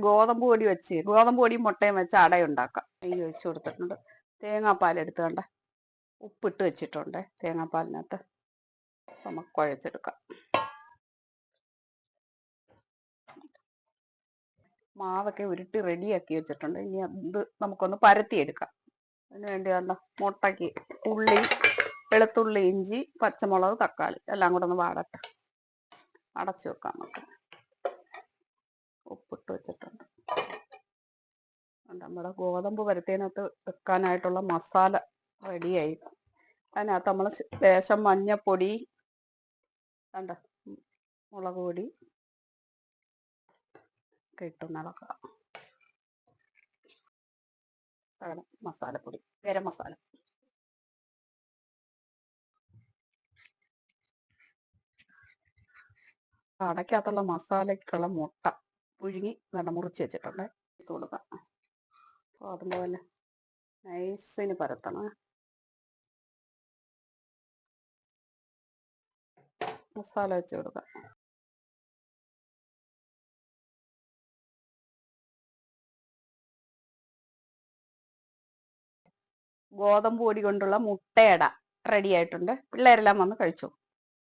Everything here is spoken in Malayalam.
ഗോതമ്പ് പൊടി വെച്ച് ഗോതമ്പ് പൊടിയും മുട്ടയും വെച്ച് അടയുണ്ടാക്കാം. നെയ്യ് ഒഴിച്ചു കൊടുത്തിട്ടുണ്ട്. തേങ്ങാപ്പാൽ എടുത്തുകൊണ്ട് ഉപ്പിട്ട് വെച്ചിട്ടുണ്ട്. തേങ്ങാപ്പാലിനകത്ത് നമുക്ക് കുഴച്ചെടുക്കാം. മാവൊക്കെ ഉരുട്ടി റെഡിയാക്കി വെച്ചിട്ടുണ്ട്. ഇനി അത് നമുക്കൊന്ന് പരത്തിയെടുക്കാം. അതിന് വേണ്ടി മുട്ടയ്ക്ക് ഉള്ളി, വെളുത്തുള്ളി, ഇഞ്ചി, പച്ചമുളക്, തക്കാളി എല്ലാം കൂടെ ഒന്ന് വാടട്ടെ. അടച്ചു വെക്കാം നമുക്ക്. ഉപ്പിട്ട് വെച്ചിട്ടുണ്ട്. നമ്മുടെ ഗോതമ്പ് പരത്തിനകത്ത് വെക്കാനായിട്ടുള്ള മസാല റെഡിയായി. അതിനകത്ത് നമ്മൾ ലേശം മഞ്ഞപ്പൊടി, മുളക് പൊടി ഒക്കെ ഇട്ടൊന്ന് ഇളക്കാം. മസാലപ്പൊടി, ഗരം മസാല. അടയ്ക്കകത്തുള്ള മസാലയ്ക്കുള്ള മുട്ട പുഴുങ്ങി മുറിച്ച് വെച്ചിട്ടുണ്ട്. ഇട്ട് കൊടുക്കാം. അപ്പോൾ അതുപോലെ നൈസിന് പരത്തണം. മസാല വെച്ച് കൊടുക്കാം. ഗോതമ്പ് പൊടി കൊണ്ടുള്ള മുട്ടയട റെഡി ആയിട്ടുണ്ട്. പിള്ളേരെല്ലാം വന്ന് കഴിച്ചു.